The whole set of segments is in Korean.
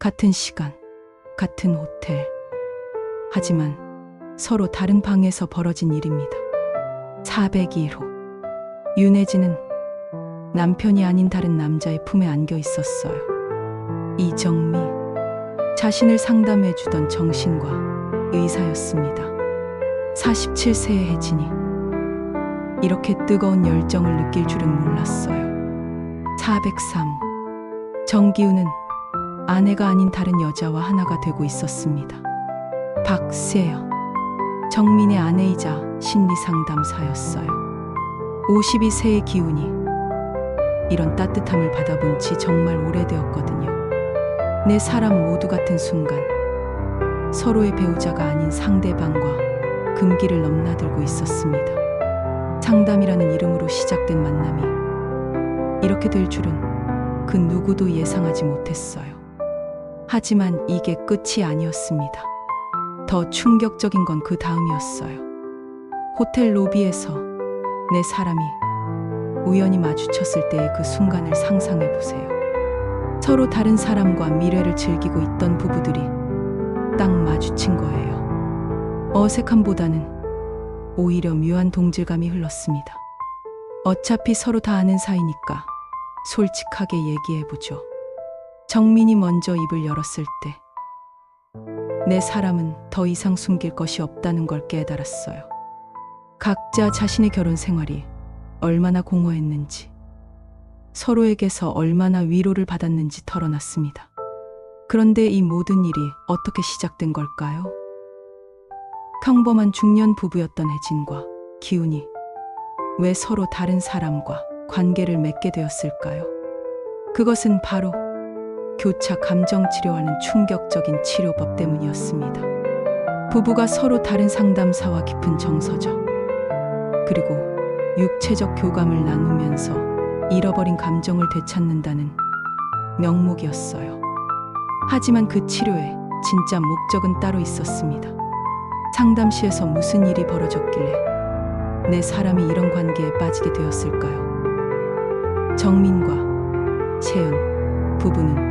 같은 시간, 같은 호텔. 하지만 서로 다른 방에서 벌어진 일입니다. 402일 후 윤혜진은 남편이 아닌 다른 남자의 품에 안겨 있었어요. 이정미, 자신을 상담해 주던 정신과 의사였습니다. 47세의 혜진이 이렇게 뜨거운 열정을 느낄 줄은 몰랐어요. 403. 정기훈은 아내가 아닌 다른 여자와 하나가 되고 있었습니다. 박세여, 정민의 아내이자 심리상담사였어요. 52세의 기훈이 이런 따뜻함을 받아본 지 정말 오래되었거든요. 내 사람 모두 같은 순간 서로의 배우자가 아닌 상대방과 금기를 넘나들고 있었습니다. 상담이라는 이름으로 시작된 만남이 이렇게 될 줄은 그 누구도 예상하지 못했어요. 하지만 이게 끝이 아니었습니다. 더 충격적인 건 그 다음이었어요. 호텔 로비에서 내 사람이 우연히 마주쳤을 때의 그 순간을 상상해 보세요. 서로 다른 사람과 미래를 즐기고 있던 부부들이 딱 마주친 거예요. 어색함보다는 오히려 묘한 동질감이 흘렀습니다. 어차피 서로 다 아는 사이니까 솔직하게 얘기해보죠. 정민이 먼저 입을 열었을 때 내 사람은 더 이상 숨길 것이 없다는 걸 깨달았어요. 각자 자신의 결혼 생활이 얼마나 공허했는지, 서로에게서 얼마나 위로를 받았는지 털어놨습니다. 그런데 이 모든 일이 어떻게 시작된 걸까요? 평범한 중년 부부였던 혜진과 기훈이 왜 서로 다른 사람과 관계를 맺게 되었을까요? 그것은 바로 교차 감정 치료하는 충격적인 치료법 때문이었습니다. 부부가 서로 다른 상담사와 깊은 정서적 그리고 육체적 교감을 나누면서 잃어버린 감정을 되찾는다는 명목이었어요. 하지만 그 치료의 진짜 목적은 따로 있었습니다. 상담실에서 무슨 일이 벌어졌길래 내 사람이 이런 관계에 빠지게 되었을까요? 정민과 세연 부부는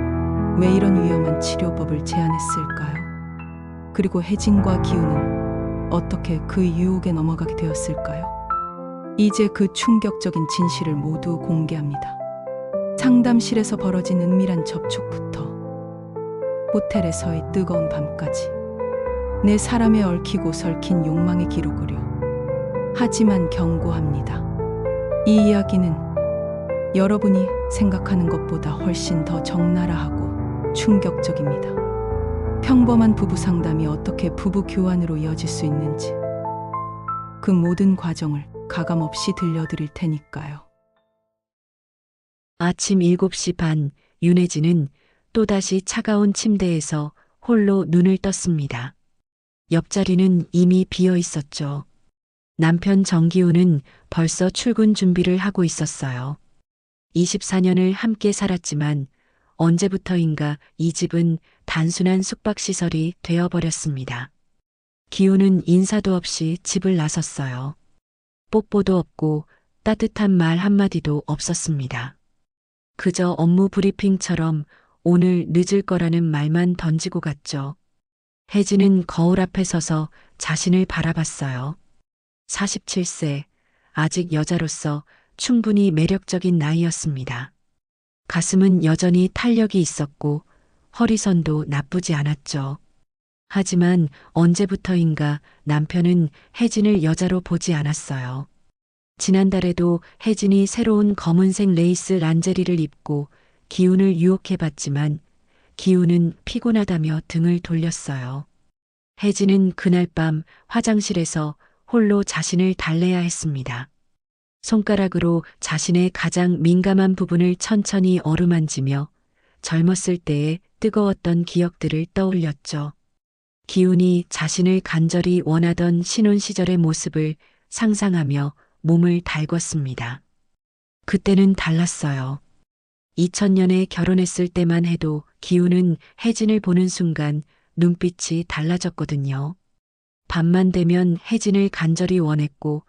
왜 이런 위험한 치료법을 제안했을까요? 그리고 혜진과 기훈은 어떻게 그 유혹에 넘어가게 되었을까요? 이제 그 충격적인 진실을 모두 공개합니다. 상담실에서 벌어진 은밀한 접촉부터 호텔에서의 뜨거운 밤까지 내 사람에 얽히고 설킨 욕망의 기록으로. 하지만 경고합니다. 이 이야기는 여러분이 생각하는 것보다 훨씬 더 적나라하고 충격적입니다. 평범한 부부 상담이 어떻게 부부 교환으로 이어질 수 있는지 그 모든 과정을 가감없이 들려드릴 테니까요. 아침 7시 반, 윤혜진은 또다시 차가운 침대에서 홀로 눈을 떴습니다. 옆자리는 이미 비어 있었죠. 남편 정기훈은 벌써 출근 준비를 하고 있었어요. 24년을 함께 살았지만 언제부터인가 이 집은 단순한 숙박시설이 되어버렸습니다. 기훈은 인사도 없이 집을 나섰어요. 뽀뽀도 없고 따뜻한 말 한마디도 없었습니다. 그저 업무 브리핑처럼 오늘 늦을 거라는 말만 던지고 갔죠. 혜진은 거울 앞에 서서 자신을 바라봤어요. 47세, 아직 여자로서 충분히 매력적인 나이였습니다. 가슴은 여전히 탄력이 있었고 허리선도 나쁘지 않았죠. 하지만 언제부터인가 남편은 혜진을 여자로 보지 않았어요. 지난달에도 혜진이 새로운 검은색 레이스 란제리를 입고 기훈을 유혹해봤지만 기훈은 피곤하다며 등을 돌렸어요. 혜진은 그날 밤 화장실에서 홀로 자신을 달래야 했습니다. 손가락으로 자신의 가장 민감한 부분을 천천히 어루만지며 젊었을 때의 뜨거웠던 기억들을 떠올렸죠. 기훈이 자신을 간절히 원하던 신혼 시절의 모습을 상상하며 몸을 달궜습니다. 그때는 달랐어요. 2000년에 결혼했을 때만 해도 기훈은 혜진을 보는 순간 눈빛이 달라졌거든요. 밤만 되면 혜진을 간절히 원했고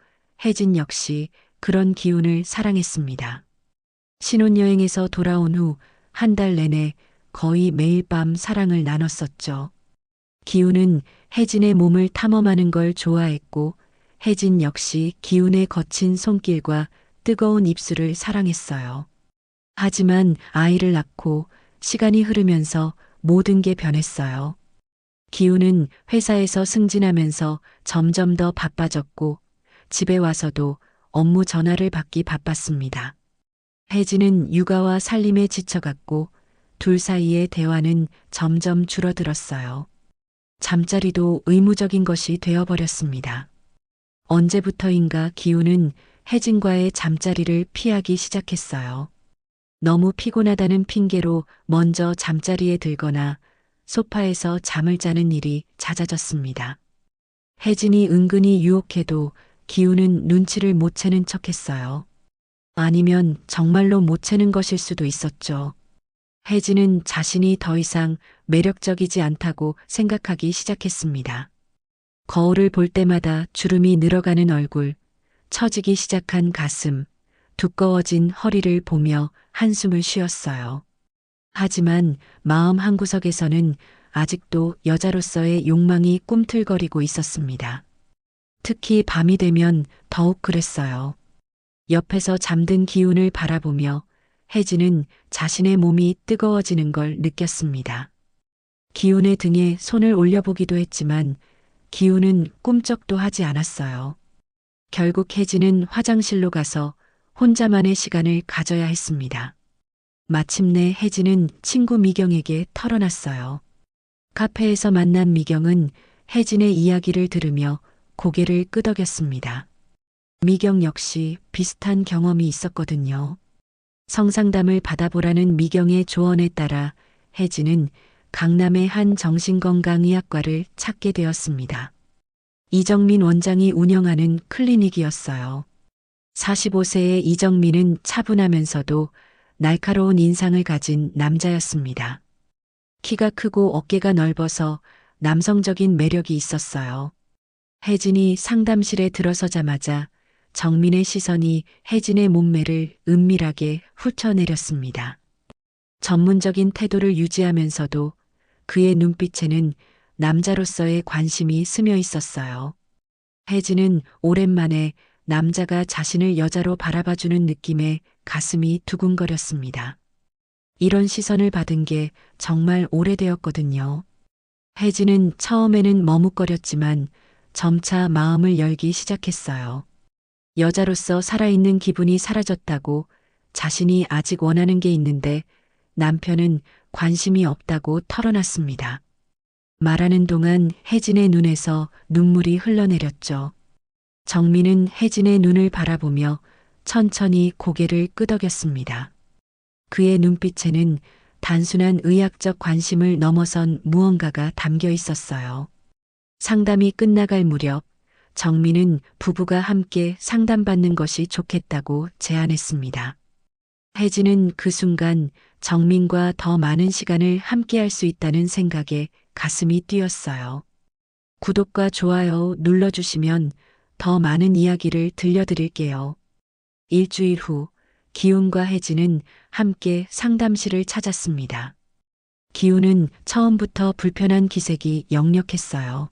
혜진 역시 그런 기훈을 사랑했습니다. 신혼여행에서 돌아온 후 한 달 내내 거의 매일 밤 사랑을 나눴었죠. 기훈은 혜진의 몸을 탐험하는 걸 좋아했고 혜진 역시 기훈의 거친 손길과 뜨거운 입술을 사랑했어요. 하지만 아이를 낳고 시간이 흐르면서 모든 게 변했어요. 기훈은 회사에서 승진하면서 점점 더 바빠졌고 집에 와서도 업무 전화를 받기 바빴습니다. 혜진은 육아와 살림에 지쳐갔고 둘 사이의 대화는 점점 줄어들었어요. 잠자리도 의무적인 것이 되어버렸습니다. 언제부터인가 기훈은 혜진과의 잠자리를 피하기 시작했어요. 너무 피곤하다는 핑계로 먼저 잠자리에 들거나 소파에서 잠을 자는 일이 잦아졌습니다. 혜진이 은근히 유혹해도 기훈은 눈치를 못 채는 척했어요. 아니면 정말로 못 채는 것일 수도 있었죠. 혜진은 자신이 더 이상 매력적이지 않다고 생각하기 시작했습니다. 거울을 볼 때마다 주름이 늘어가는 얼굴, 처지기 시작한 가슴, 두꺼워진 허리를 보며 한숨을 쉬었어요. 하지만 마음 한구석에서는 아직도 여자로서의 욕망이 꿈틀거리고 있었습니다. 특히 밤이 되면 더욱 그랬어요. 옆에서 잠든 기훈을 바라보며 혜진은 자신의 몸이 뜨거워지는 걸 느꼈습니다. 기훈의 등에 손을 올려보기도 했지만 기훈은 꿈쩍도 하지 않았어요. 결국 혜진은 화장실로 가서 혼자만의 시간을 가져야 했습니다. 마침내 혜진은 친구 미경에게 털어놨어요. 카페에서 만난 미경은 혜진의 이야기를 들으며 고개를 끄덕였습니다. 미경 역시 비슷한 경험이 있었거든요. 성상담을 받아보라는 미경의 조언에 따라 혜진은 강남의 한 정신건강의학과를 찾게 되었습니다. 이정민 원장이 운영하는 클리닉이었어요. 45세의 이정민은 차분하면서도 날카로운 인상을 가진 남자였습니다. 키가 크고 어깨가 넓어서 남성적인 매력이 있었어요. 혜진이 상담실에 들어서자마자 정민의 시선이 혜진의 몸매를 은밀하게 훑어내렸습니다. 전문적인 태도를 유지하면서도 그의 눈빛에는 남자로서의 관심이 스며 있었어요. 혜진은 오랜만에 남자가 자신을 여자로 바라봐주는 느낌에 가슴이 두근거렸습니다. 이런 시선을 받은 게 정말 오래되었거든요. 혜진은 처음에는 머뭇거렸지만 점차 마음을 열기 시작했어요. 여자로서 살아있는 기분이 사라졌다고, 자신이 아직 원하는 게 있는데 남편은 관심이 없다고 털어놨습니다. 말하는 동안 혜진의 눈에서 눈물이 흘러내렸죠. 정민은 혜진의 눈을 바라보며 천천히 고개를 끄덕였습니다. 그의 눈빛에는 단순한 의학적 관심을 넘어선 무언가가 담겨 있었어요. 상담이 끝나갈 무렵 정민은 부부가 함께 상담받는 것이 좋겠다고 제안했습니다. 혜진은 그 순간 정민과 더 많은 시간을 함께할 수 있다는 생각에 가슴이 뛰었어요. 구독과 좋아요 눌러주시면 더 많은 이야기를 들려드릴게요. 일주일 후 기훈과 혜진은 함께 상담실을 찾았습니다. 기훈은 처음부터 불편한 기색이 역력했어요.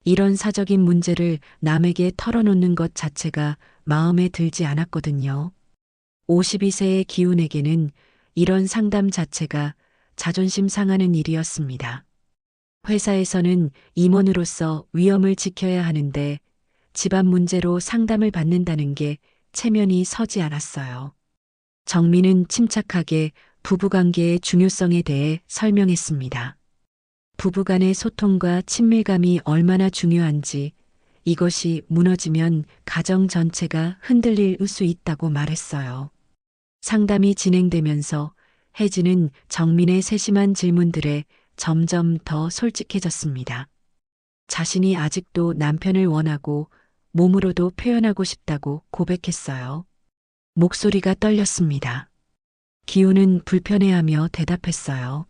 이런 사적인 문제를 남에게 털어놓는 것 자체가 마음에 들지 않았거든요. 52세의 기훈에게는 이런 상담 자체가 자존심 상하는 일이었습니다. 회사에서는 임원으로서 위엄을 지켜야 하는데 집안 문제로 상담을 받는다는 게 체면이 서지 않았어요. 정민은 침착하게 부부관계의 중요성에 대해 설명했습니다. 부부간의 소통과 친밀감이 얼마나 중요한지, 이것이 무너지면 가정 전체가 흔들릴 수 있다고 말했어요. 상담이 진행되면서 혜진은 정민의 세심한 질문들에 점점 더 솔직해졌습니다. 자신이 아직도 남편을 원하고 몸으로도 표현하고 싶다고 고백했어요. 목소리가 떨렸습니다. 기훈은 불편해하며 대답했어요.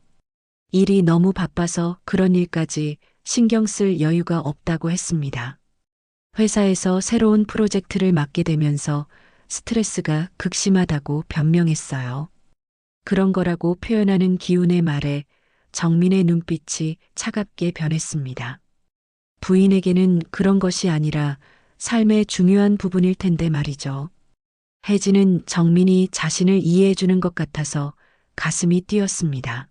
일이 너무 바빠서 그런 일까지 신경 쓸 여유가 없다고 했습니다. 회사에서 새로운 프로젝트를 맡게 되면서 스트레스가 극심하다고 변명했어요. 그런 거라고 표현하는 기훈의 말에 정민의 눈빛이 차갑게 변했습니다. 부인에게는 그런 것이 아니라 삶의 중요한 부분일 텐데 말이죠. 혜진은 정민이 자신을 이해해 주는 것 같아서 가슴이 뛰었습니다.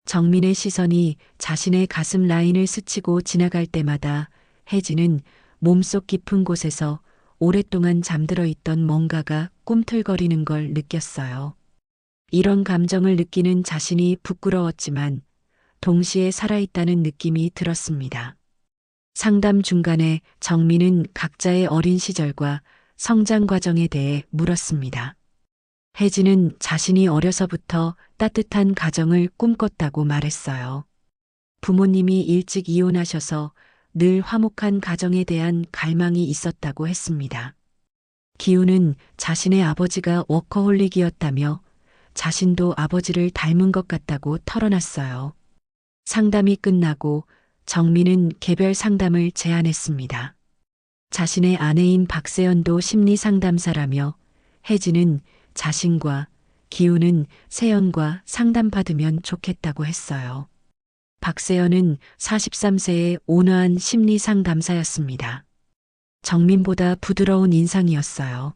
정민의 시선이 자신의 가슴 라인을 스치고 지나갈 때마다 혜진은 몸속 깊은 곳에서 오랫동안 잠들어 있던 뭔가가 꿈틀거리는 걸 느꼈어요. 이런 감정을 느끼는 자신이 부끄러웠지만 동시에 살아있다는 느낌이 들었습니다. 상담 중간에 정민은 각자의 어린 시절과 성장 과정에 대해 물었습니다. 혜진은 자신이 어려서부터 따뜻한 가정을 꿈꿨다고 말했어요. 부모님이 일찍 이혼하셔서 늘 화목한 가정에 대한 갈망이 있었다고 했습니다. 기훈은 자신의 아버지가 워커홀릭이었다며 자신도 아버지를 닮은 것 같다고 털어놨어요. 상담이 끝나고 정민은 개별 상담을 제안했습니다. 자신의 아내인 박세연도 심리 상담사라며 혜진은 자신과 기훈은 세연과 상담받으면 좋겠다고 했어요. 박세연은 43세의 온화한 심리 상담사였습니다. 정민보다 부드러운 인상이었어요.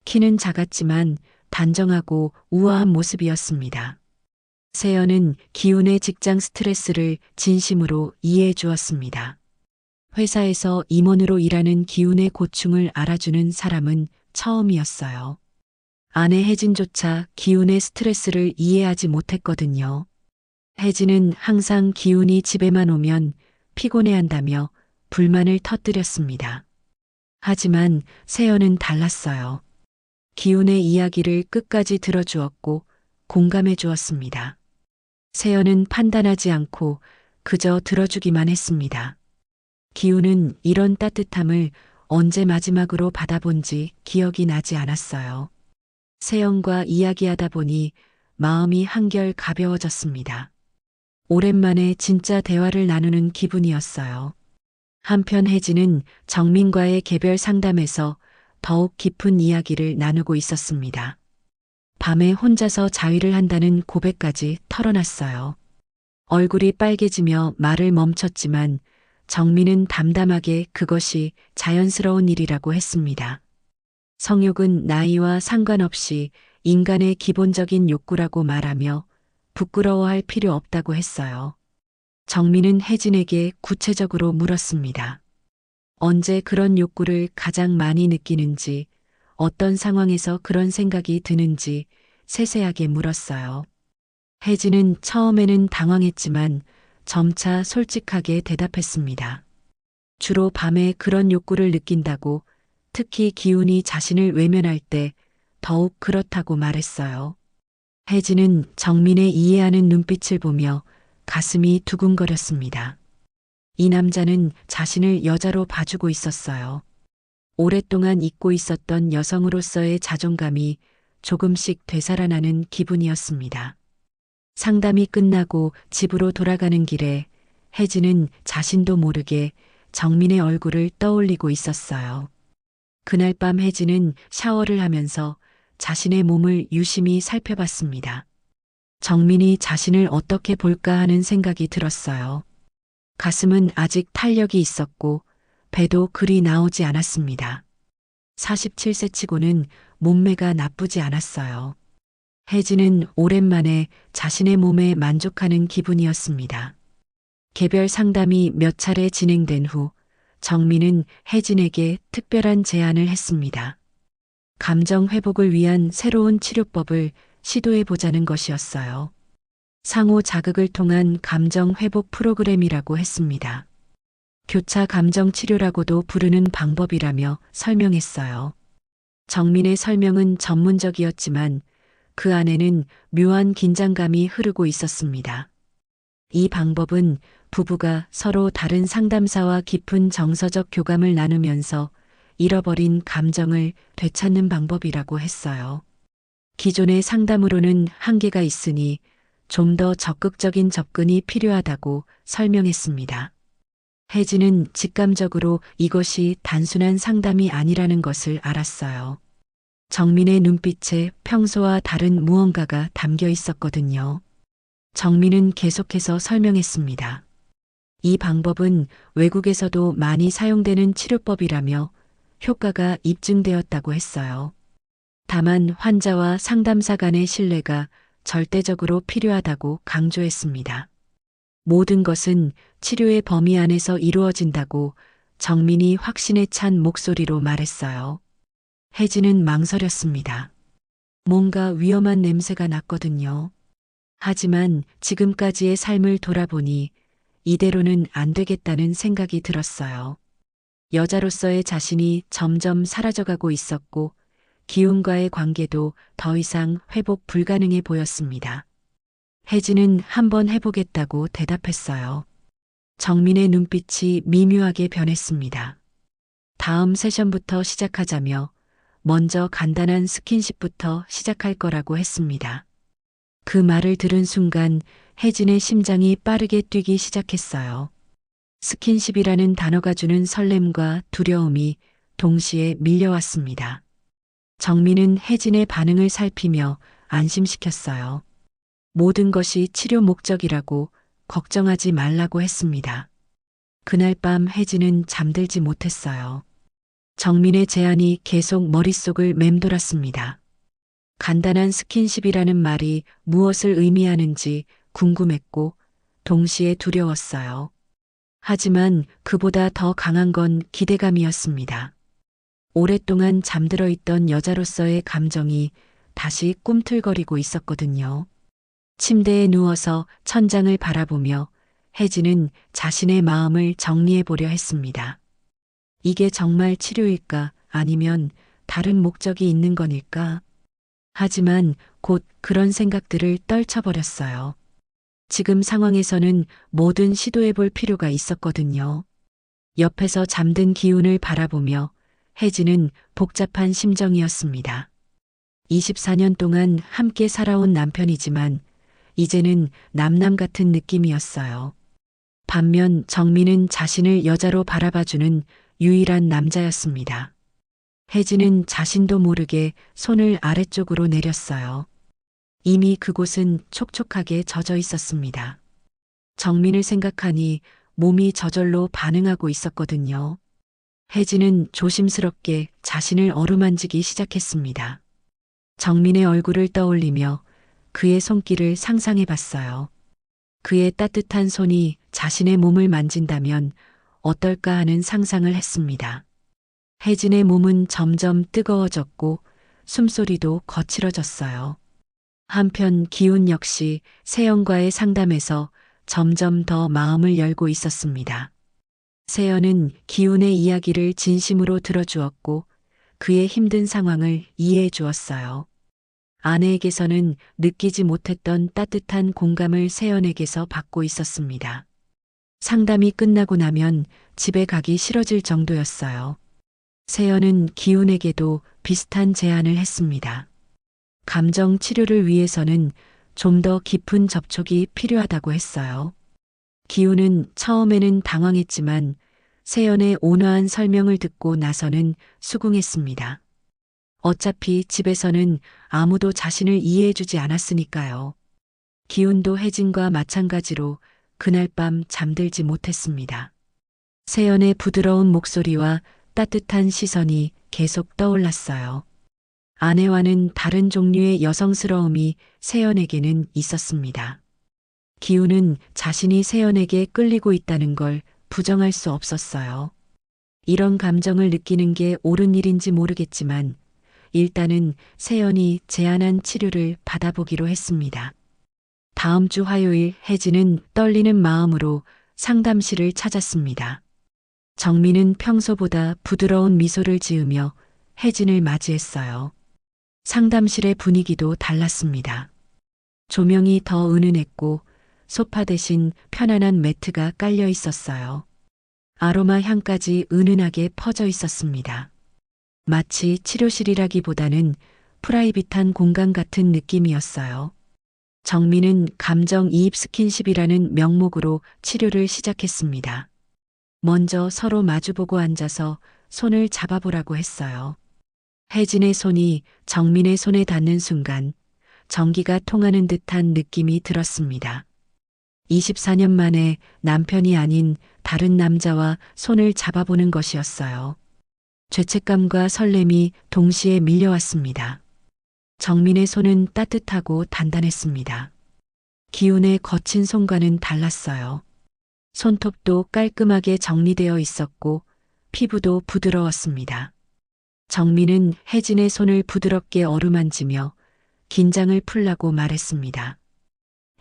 키는 작았지만 단정하고 우아한 모습이었습니다. 세연은 기훈의 직장 스트레스를 진심으로 이해해 주었습니다. 회사에서 임원으로 일하는 기훈의 고충을 알아주는 사람은 처음이었어요. 아내 혜진조차 기훈의 스트레스를 이해하지 못했거든요. 혜진은 항상 기훈이 집에만 오면 피곤해한다며 불만을 터뜨렸습니다. 하지만 세연은 달랐어요. 기훈의 이야기를 끝까지 들어주었고 공감해 주었습니다. 세연은 판단하지 않고 그저 들어주기만 했습니다. 기훈은 이런 따뜻함을 언제 마지막으로 받아본지 기억이 나지 않았어요. 세연과 이야기하다 보니 마음이 한결 가벼워졌습니다. 오랜만에 진짜 대화를 나누는 기분이었어요. 한편 혜진은 정민과의 개별 상담에서 더욱 깊은 이야기를 나누고 있었습니다. 밤에 혼자서 자위를 한다는 고백까지 털어놨어요. 얼굴이 빨개지며 말을 멈췄지만 정민은 담담하게 그것이 자연스러운 일이라고 했습니다. 성욕은 나이와 상관없이 인간의 기본적인 욕구라고 말하며 부끄러워할 필요 없다고 했어요. 정민은 혜진에게 구체적으로 물었습니다. 언제 그런 욕구를 가장 많이 느끼는지, 어떤 상황에서 그런 생각이 드는지 세세하게 물었어요. 혜진은 처음에는 당황했지만 점차 솔직하게 대답했습니다. 주로 밤에 그런 욕구를 느낀다고, 특히 기훈이 자신을 외면할 때 더욱 그렇다고 말했어요. 혜진은 정민의 이해하는 눈빛을 보며 가슴이 두근거렸습니다. 이 남자는 자신을 여자로 봐주고 있었어요. 오랫동안 잊고 있었던 여성으로서의 자존감이 조금씩 되살아나는 기분이었습니다. 상담이 끝나고 집으로 돌아가는 길에 혜진은 자신도 모르게 정민의 얼굴을 떠올리고 있었어요. 그날 밤 혜진은 샤워를 하면서 자신의 몸을 유심히 살펴봤습니다. 정민이 자신을 어떻게 볼까 하는 생각이 들었어요. 가슴은 아직 탄력이 있었고 배도 그리 나오지 않았습니다. 47세 치고는 몸매가 나쁘지 않았어요. 혜진은 오랜만에 자신의 몸에 만족하는 기분이었습니다. 개별 상담이 몇 차례 진행된 후 정민은 혜진에게 특별한 제안을 했습니다. 감정 회복을 위한 새로운 치료법을 시도해 보자는 것이었어요. 상호 자극을 통한 감정 회복 프로그램이라고 했습니다. 교차 감정 치료라고도 부르는 방법이라며 설명했어요. 정민의 설명은 전문적이었지만 그 안에는 묘한 긴장감이 흐르고 있었습니다. 이 방법은 부부가 서로 다른 상담사와 깊은 정서적 교감을 나누면서 잃어버린 감정을 되찾는 방법이라고 했어요. 기존의 상담으로는 한계가 있으니 좀 더 적극적인 접근이 필요하다고 설명했습니다. 혜진은 직감적으로 이것이 단순한 상담이 아니라는 것을 알았어요. 정민의 눈빛에 평소와 다른 무언가가 담겨 있었거든요. 정민은 계속해서 설명했습니다. 이 방법은 외국에서도 많이 사용되는 치료법이라며 효과가 입증되었다고 했어요. 다만 환자와 상담사 간의 신뢰가 절대적으로 필요하다고 강조했습니다. 모든 것은 치료의 범위 안에서 이루어진다고 정민이 확신에 찬 목소리로 말했어요. 혜진은 망설였습니다. 뭔가 위험한 냄새가 났거든요. 하지만 지금까지의 삶을 돌아보니 이대로는 안 되겠다는 생각이 들었어요. 여자로서의 자신이 점점 사라져가고 있었고 기운과의 관계도 더 이상 회복 불가능해 보였습니다. 혜진은 한번 해보겠다고 대답했어요. 정민의 눈빛이 미묘하게 변했습니다. 다음 세션부터 시작하자며 먼저 간단한 스킨십부터 시작할 거라고 했습니다. 그 말을 들은 순간 혜진의 심장이 빠르게 뛰기 시작했어요. 스킨십이라는 단어가 주는 설렘과 두려움이 동시에 밀려왔습니다. 정민은 혜진의 반응을 살피며 안심시켰어요. 모든 것이 치료 목적이라고 걱정하지 말라고 했습니다. 그날 밤 혜진은 잠들지 못했어요. 정민의 제안이 계속 머릿속을 맴돌았습니다. 간단한 스킨십이라는 말이 무엇을 의미하는지 궁금했고 동시에 두려웠어요. 하지만 그보다 더 강한 건 기대감이었습니다. 오랫동안 잠들어 있던 여자로서의 감정이 다시 꿈틀거리고 있었거든요. 침대에 누워서 천장을 바라보며 혜진은 자신의 마음을 정리해 보려 했습니다. 이게 정말 치료일까 아니면 다른 목적이 있는 건일까? 하지만 곧 그런 생각들을 떨쳐버렸어요. 지금 상황에서는 뭐든 시도해 볼 필요가 있었거든요. 옆에서 잠든 기운을 바라보며 혜진은 복잡한 심정이었습니다. 24년 동안 함께 살아온 남편이지만 이제는 남남 같은 느낌이었어요. 반면 정민은 자신을 여자로 바라봐주는 유일한 남자였습니다. 혜진은 자신도 모르게 손을 아래쪽으로 내렸어요. 이미 그곳은 촉촉하게 젖어 있었습니다. 정민을 생각하니 몸이 저절로 반응하고 있었거든요. 혜진은 조심스럽게 자신을 어루만지기 시작했습니다. 정민의 얼굴을 떠올리며 그의 손길을 상상해 봤어요. 그의 따뜻한 손이 자신의 몸을 만진다면 어떨까 하는 상상을 했습니다. 혜진의 몸은 점점 뜨거워졌고 숨소리도 거칠어졌어요. 한편 기훈 역시 세연과의 상담에서 점점 더 마음을 열고 있었습니다. 세연은 기훈의 이야기를 진심으로 들어주었고 그의 힘든 상황을 이해해 주었어요. 아내에게서는 느끼지 못했던 따뜻한 공감을 세연에게서 받고 있었습니다. 상담이 끝나고 나면 집에 가기 싫어질 정도였어요. 세연은 기훈에게도 비슷한 제안을 했습니다. 감정 치료를 위해서는 좀 더 깊은 접촉이 필요하다고 했어요. 기훈은 처음에는 당황했지만 세연의 온화한 설명을 듣고 나서는 수긍했습니다. 어차피 집에서는 아무도 자신을 이해해주지 않았으니까요. 기훈도 혜진과 마찬가지로 그날 밤 잠들지 못했습니다. 세연의 부드러운 목소리와 따뜻한 시선이 계속 떠올랐어요. 아내와는 다른 종류의 여성스러움이 세연에게는 있었습니다. 기훈은 자신이 세연에게 끌리고 있다는 걸 부정할 수 없었어요. 이런 감정을 느끼는 게 옳은 일인지 모르겠지만 일단은 세연이 제안한 치료를 받아보기로 했습니다. 다음 주 화요일 혜진은 떨리는 마음으로 상담실을 찾았습니다. 정민은 평소보다 부드러운 미소를 지으며 혜진을 맞이했어요. 상담실의 분위기도 달랐습니다. 조명이 더 은은했고 소파 대신 편안한 매트가 깔려 있었어요. 아로마 향까지 은은하게 퍼져 있었습니다. 마치 치료실이라기보다는 프라이빗한 공간 같은 느낌이었어요. 정민은 감정이입 스킨십이라는 명목으로 치료를 시작했습니다. 먼저 서로 마주보고 앉아서 손을 잡아보라고 했어요. 혜진의 손이 정민의 손에 닿는 순간 전기가 통하는 듯한 느낌이 들었습니다. 24년 만에 남편이 아닌 다른 남자와 손을 잡아보는 것이었어요. 죄책감과 설렘이 동시에 밀려왔습니다. 정민의 손은 따뜻하고 단단했습니다. 기운의 거친 손과는 달랐어요. 손톱도 깔끔하게 정리되어 있었고 피부도 부드러웠습니다. 정민은 혜진의 손을 부드럽게 어루만지며 긴장을 풀라고 말했습니다.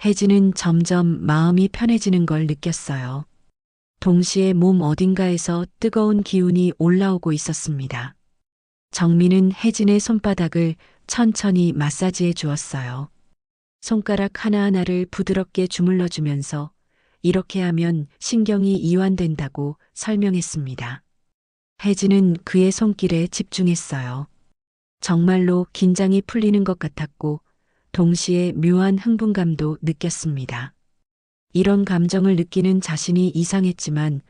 혜진은 점점 마음이 편해지는 걸 느꼈어요. 동시에 몸 어딘가에서 뜨거운 기운이 올라오고 있었습니다. 정민은 혜진의 손바닥을 천천히 마사지해 주었어요. 손가락 하나하나를 부드럽게 주물러 주면서 이렇게 하면 신경이 이완된다고 설명했습니다. 혜진은 그의 손길에 집중했어요. 정말로 긴장이 풀리는 것 같았고 동시에 묘한 흥분감도 느꼈습니다. 이런 감정을 느끼는 자신이 이상했지만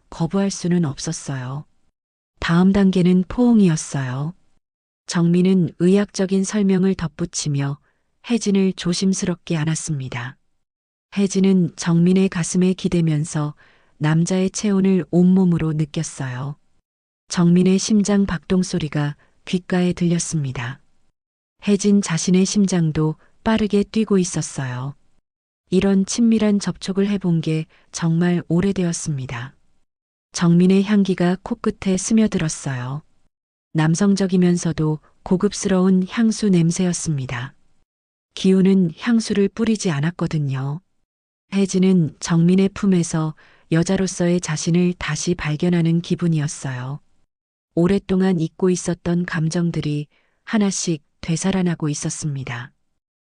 거부할 수는 없었어요. 다음 단계는 포옹이었어요. 정민은 의학적인 설명을 덧붙이며 혜진을 조심스럽게 안았습니다. 혜진은 정민의 가슴에 기대면서 남자의 체온을 온몸으로 느꼈어요. 정민의 심장 박동 소리가 귓가에 들렸습니다. 혜진 자신의 심장도 빠르게 뛰고 있었어요. 이런 친밀한 접촉을 해본 게 정말 오래되었습니다. 정민의 향기가 코끝에 스며들었어요. 남성적이면서도 고급스러운 향수 냄새였습니다. 기우는 향수를 뿌리지 않았거든요. 혜진은 정민의 품에서 여자로서의 자신을 다시 발견하는 기분이었어요. 오랫동안 잊고 있었던 감정들이 하나씩 되살아나고 있었습니다.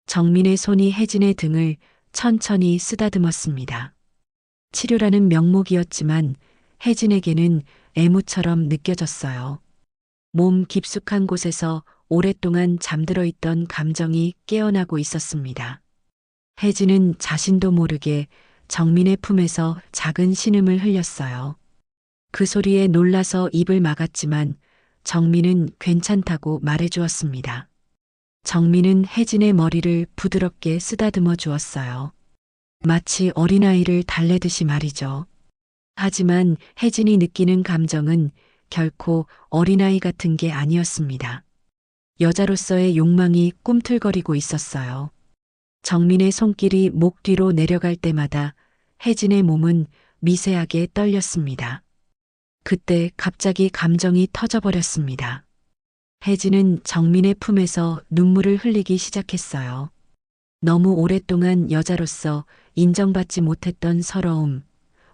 정민의 손이 혜진의 등을 천천히 쓰다듬었습니다. 치료라는 명목이었지만 혜진에게는 애무처럼 느껴졌어요. 몸 깊숙한 곳에서 오랫동안 잠들어 있던 감정이 깨어나고 있었습니다. 혜진은 자신도 모르게 정민의 품에서 작은 신음을 흘렸어요. 그 소리에 놀라서 입을 막았지만 정민은 괜찮다고 말해주었습니다. 정민은 혜진의 머리를 부드럽게 쓰다듬어 주었어요. 마치 어린아이를 달래듯이 말이죠. 하지만 혜진이 느끼는 감정은 결코 어린아이 같은 게 아니었습니다. 여자로서의 욕망이 꿈틀거리고 있었어요. 정민의 손길이 목 뒤로 내려갈 때마다 혜진의 몸은 미세하게 떨렸습니다. 그때 갑자기 감정이 터져버렸습니다. 혜진은 정민의 품에서 눈물을 흘리기 시작했어요. 너무 오랫동안 여자로서 인정받지 못했던 서러움,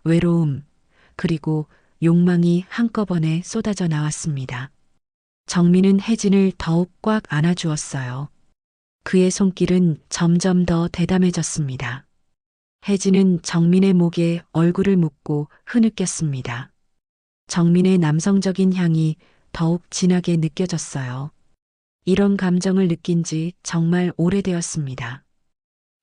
외로움, 그리고 욕망이 한꺼번에 쏟아져 나왔습니다. 정민은 혜진을 더욱 꽉 안아주었어요. 그의 손길은 점점 더 대담해졌습니다. 혜진은 정민의 목에 얼굴을 묻고 흐느꼈습니다. 정민의 남성적인 향이 더욱 진하게 느껴졌어요. 이런 감정을 느낀 지 정말 오래되었습니다.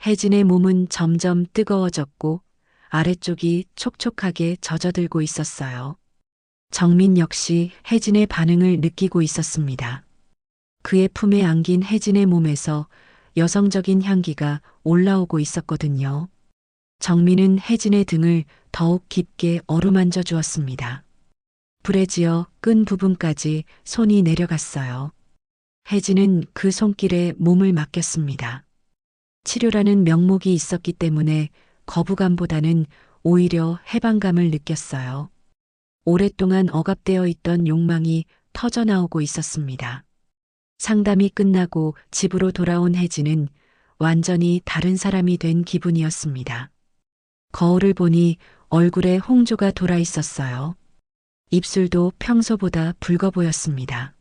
혜진의 몸은 점점 뜨거워졌고 아래쪽이 촉촉하게 젖어들고 있었어요. 정민 역시 혜진의 반응을 느끼고 있었습니다. 그의 품에 안긴 혜진의 몸에서 여성적인 향기가 올라오고 있었거든요. 정민은 혜진의 등을 더욱 깊게 어루만져 주었습니다. 불에 지어 끈 부분까지 손이 내려갔어요. 혜진은 그 손길에 몸을 맡겼습니다. 치료라는 명목이 있었기 때문에 거부감보다는 오히려 해방감을 느꼈어요. 오랫동안 억압되어 있던 욕망이 터져나오고 있었습니다. 상담이 끝나고 집으로 돌아온 혜진은 완전히 다른 사람이 된 기분이었습니다. 거울을 보니 얼굴에 홍조가 돌아 있었어요. 입술도 평소보다 붉어 보였습니다.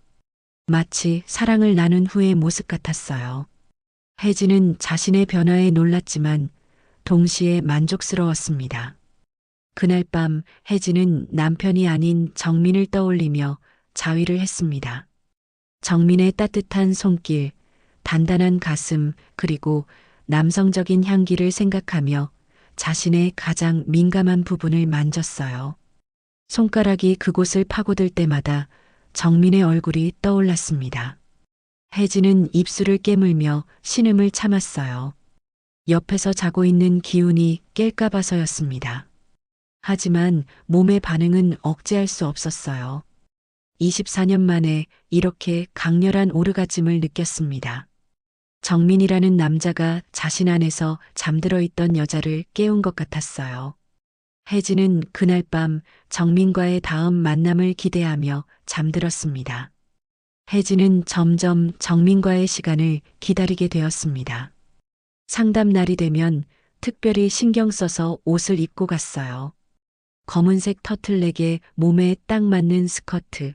마치 사랑을 나눈 후의 모습 같았어요. 혜진은 자신의 변화에 놀랐지만 동시에 만족스러웠습니다. 그날 밤 혜진은 남편이 아닌 정민을 떠올리며 자위를 했습니다. 정민의 따뜻한 손길, 단단한 가슴, 그리고 남성적인 향기를 생각하며 자신의 가장 민감한 부분을 만졌어요. 손가락이 그곳을 파고들 때마다 정민의 얼굴이 떠올랐습니다. 혜진은 입술을 깨물며 신음을 참았어요. 옆에서 자고 있는 기훈이 깰까 봐서였습니다. 하지만 몸의 반응은 억제할 수 없었어요. 24년 만에 이렇게 강렬한 오르가즘을 느꼈습니다. 정민이라는 남자가 자신 안에서 잠들어 있던 여자를 깨운 것 같았어요. 혜진은 그날 밤 정민과의 다음 만남을 기대하며 잠들었습니다. 혜진은 점점 정민과의 시간을 기다리게 되었습니다. 상담 날이 되면 특별히 신경 써서 옷을 입고 갔어요. 검은색 터틀넥에 몸에 딱 맞는 스커트,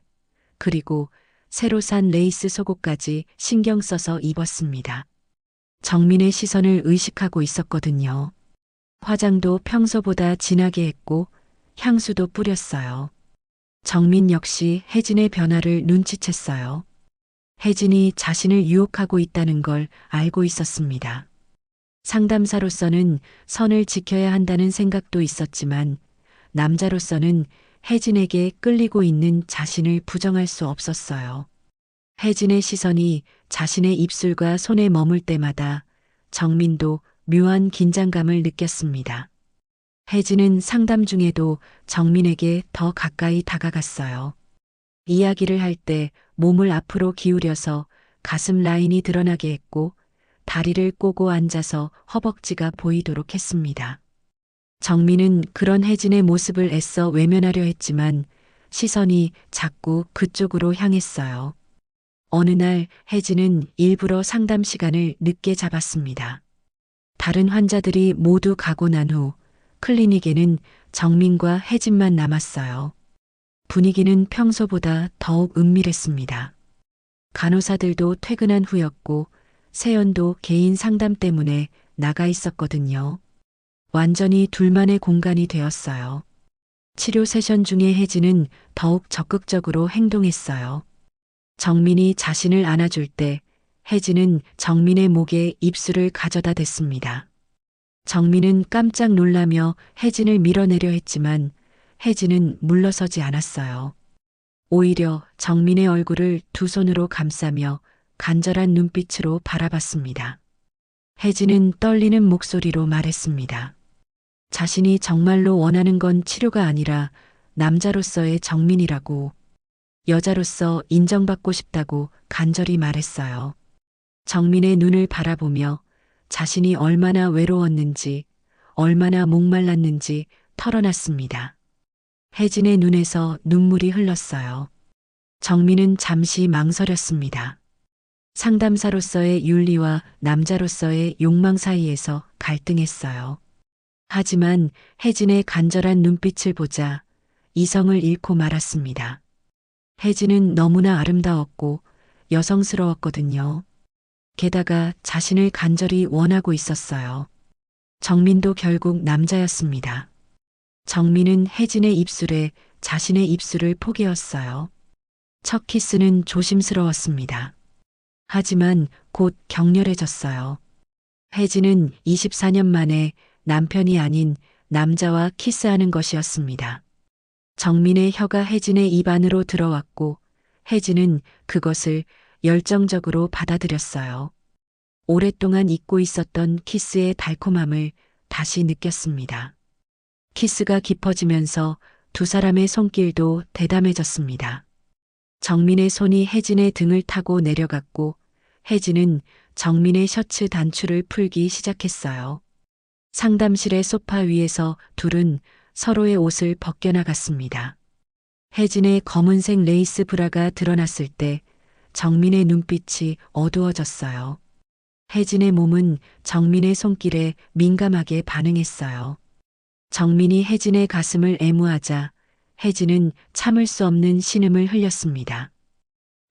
그리고 새로 산 레이스 속옷까지 신경 써서 입었습니다. 정민의 시선을 의식하고 있었거든요. 화장도 평소보다 진하게 했고 향수도 뿌렸어요. 정민 역시 혜진의 변화를 눈치챘어요. 혜진이 자신을 유혹하고 있다는 걸 알고 있었습니다. 상담사로서는 선을 지켜야 한다는 생각도 있었지만 남자로서는 혜진에게 끌리고 있는 자신을 부정할 수 없었어요. 혜진의 시선이 자신의 입술과 손에 머물 때마다 정민도 묘한 긴장감을 느꼈습니다. 혜진은 상담 중에도 정민에게 더 가까이 다가갔어요. 이야기를 할 때 몸을 앞으로 기울여서 가슴 라인이 드러나게 했고 다리를 꼬고 앉아서 허벅지가 보이도록 했습니다. 정민은 그런 혜진의 모습을 애써 외면하려 했지만 시선이 자꾸 그쪽으로 향했어요. 어느 날 혜진은 일부러 상담 시간을 늦게 잡았습니다. 다른 환자들이 모두 가고 난 후 클리닉에는 정민과 혜진만 남았어요. 분위기는 평소보다 더욱 은밀했습니다. 간호사들도 퇴근한 후였고 세연도 개인 상담 때문에 나가 있었거든요. 완전히 둘만의 공간이 되었어요. 치료 세션 중에 혜진은 더욱 적극적으로 행동했어요. 정민이 자신을 안아줄 때 혜진은 정민의 목에 입술을 가져다 댔습니다. 정민은 깜짝 놀라며 혜진을 밀어내려 했지만 혜진은 물러서지 않았어요. 오히려 정민의 얼굴을 두 손으로 감싸며 간절한 눈빛으로 바라봤습니다. 혜진은 떨리는 목소리로 말했습니다. 자신이 정말로 원하는 건 치료가 아니라 남자로서의 정민이라고, 여자로서 인정받고 싶다고 간절히 말했어요. 정민의 눈을 바라보며 자신이 얼마나 외로웠는지, 얼마나 목말랐는지 털어놨습니다. 혜진의 눈에서 눈물이 흘렀어요. 정민은 잠시 망설였습니다. 상담사로서의 윤리와 남자로서의 욕망 사이에서 갈등했어요. 하지만 혜진의 간절한 눈빛을 보자 이성을 잃고 말았습니다. 혜진은 너무나 아름다웠고 여성스러웠거든요. 게다가 자신을 간절히 원하고 있었어요. 정민도 결국 남자였습니다. 정민은 혜진의 입술에 자신의 입술을 포개었어요. 첫 키스는 조심스러웠습니다. 하지만 곧 격렬해졌어요. 혜진은 24년 만에 남편이 아닌 남자와 키스하는 것이었습니다. 정민의 혀가 혜진의 입 안으로 들어왔고 혜진은 그것을 열정적으로 받아들였어요. 오랫동안 잊고 있었던 키스의 달콤함을 다시 느꼈습니다. 키스가 깊어지면서 두 사람의 손길도 대담해졌습니다. 정민의 손이 혜진의 등을 타고 내려갔고 혜진은 정민의 셔츠 단추를 풀기 시작했어요. 상담실의 소파 위에서 둘은 서로의 옷을 벗겨나갔습니다. 혜진의 검은색 레이스 브라가 드러났을 때 정민의 눈빛이 어두워졌어요. 혜진의 몸은 정민의 손길에 민감하게 반응했어요. 정민이 혜진의 가슴을 애무하자 혜진은 참을 수 없는 신음을 흘렸습니다.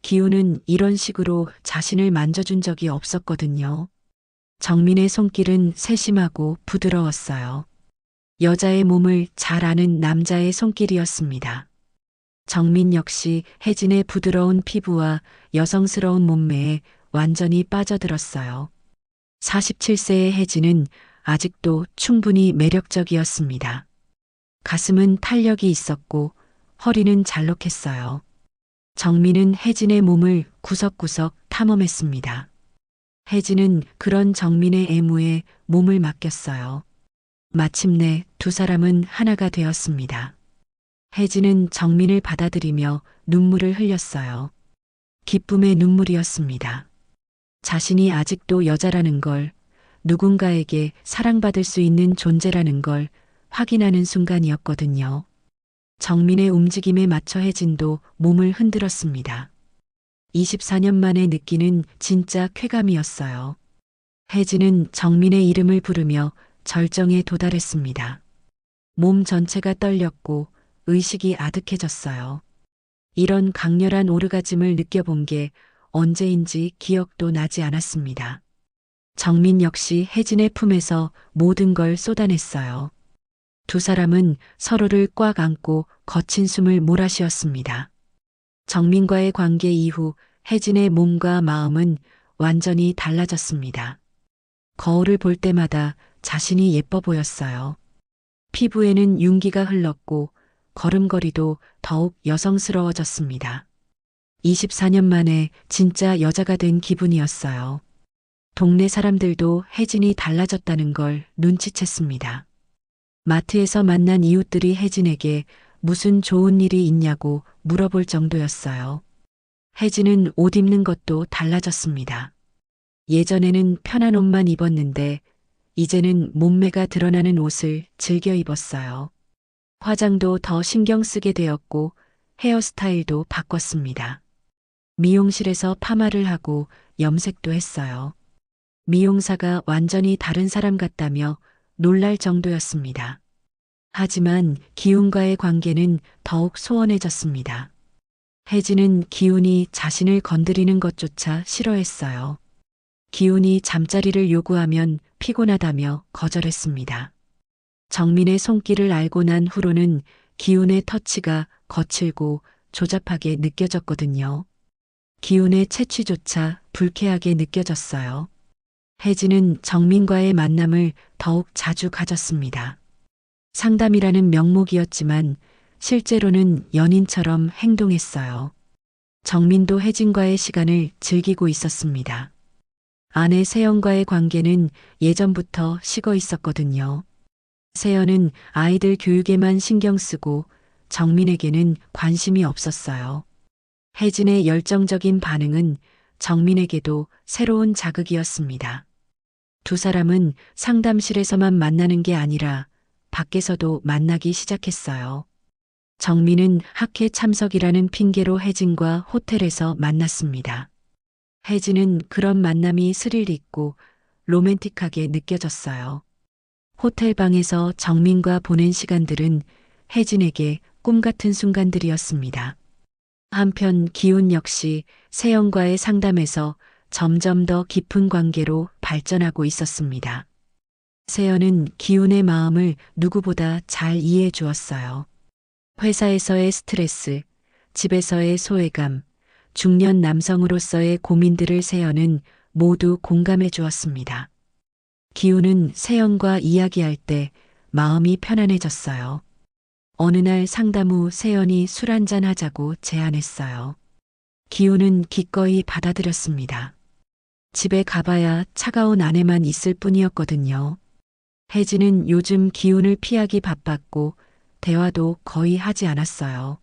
기훈은 이런 식으로 자신을 만져준 적이 없었거든요. 정민의 손길은 세심하고 부드러웠어요. 여자의 몸을 잘 아는 남자의 손길이었습니다. 정민 역시 혜진의 부드러운 피부와 여성스러운 몸매에 완전히 빠져들었어요. 47세의 혜진은 아직도 충분히 매력적이었습니다. 가슴은 탄력이 있었고 허리는 잘록했어요. 정민은 혜진의 몸을 구석구석 탐험했습니다. 혜진은 그런 정민의 애무에 몸을 맡겼어요. 마침내 두 사람은 하나가 되었습니다. 혜진은 정민을 받아들이며 눈물을 흘렸어요. 기쁨의 눈물이었습니다. 자신이 아직도 여자라는 걸, 누군가에게 사랑받을 수 있는 존재라는 걸 확인하는 순간이었거든요. 정민의 움직임에 맞춰 혜진도 몸을 흔들었습니다. 24년 만에 느끼는 진짜 쾌감이었어요. 혜진은 정민의 이름을 부르며 절정에 도달했습니다. 몸 전체가 떨렸고 의식이 아득해졌어요. 이런 강렬한 오르가즘을 느껴본 게 언제인지 기억도 나지 않았습니다. 정민 역시 혜진의 품에서 모든 걸 쏟아냈어요. 두 사람은 서로를 꽉 안고 거친 숨을 몰아쉬었습니다. 정민과의 관계 이후 혜진의 몸과 마음은 완전히 달라졌습니다. 거울을 볼 때마다 자신이 예뻐 보였어요. 피부에는 윤기가 흘렀고 걸음걸이도 더욱 여성스러워졌습니다. 24년 만에 진짜 여자가 된 기분이었어요. 동네 사람들도 혜진이 달라졌다는 걸 눈치챘습니다. 마트에서 만난 이웃들이 혜진에게 무슨 좋은 일이 있냐고 물어볼 정도였어요. 혜진은 옷 입는 것도 달라졌습니다. 예전에는 편한 옷만 입었는데 이제는 몸매가 드러나는 옷을 즐겨 입었어요. 화장도 더 신경 쓰게 되었고 헤어스타일도 바꿨습니다. 미용실에서 파마를 하고 염색도 했어요. 미용사가 완전히 다른 사람 같다며 놀랄 정도였습니다. 하지만 기훈과의 관계는 더욱 소원해졌습니다. 혜진은 기훈이 자신을 건드리는 것조차 싫어했어요. 기훈이 잠자리를 요구하면 피곤하다며 거절했습니다. 정민의 손길을 알고 난 후로는 기훈의 터치가 거칠고 조잡하게 느껴졌거든요. 기훈의 채취조차 불쾌하게 느껴졌어요. 혜진은 정민과의 만남을 더욱 자주 가졌습니다. 상담이라는 명목이었지만 실제로는 연인처럼 행동했어요. 정민도 혜진과의 시간을 즐기고 있었습니다. 아내 세연과의 관계는 예전부터 식어 있었거든요. 세연은 아이들 교육에만 신경 쓰고 정민에게는 관심이 없었어요. 혜진의 열정적인 반응은 정민에게도 새로운 자극이었습니다. 두 사람은 상담실에서만 만나는 게 아니라 밖에서도 만나기 시작했어요. 정민은 학회 참석이라는 핑계로 혜진과 호텔에서 만났습니다. 혜진은 그런 만남이 스릴 있고 로맨틱하게 느껴졌어요. 호텔 방에서 정민과 보낸 시간들은 혜진에게 꿈 같은 순간들이었습니다. 한편 기훈 역시 세연과의 상담에서 점점 더 깊은 관계로 발전하고 있었습니다. 세연은 기훈의 마음을 누구보다 잘 이해해 주었어요. 회사에서의 스트레스, 집에서의 소외감, 중년 남성으로서의 고민들을 세연은 모두 공감해 주었습니다. 기훈은 세연과 이야기할 때 마음이 편안해졌어요. 어느 날 상담 후 세연이 술 한잔 하자고 제안했어요. 기훈은 기꺼이 받아들였습니다. 집에 가봐야 차가운 아내만 있을 뿐이었거든요. 혜진은 요즘 기훈을 피하기 바빴고 대화도 거의 하지 않았어요.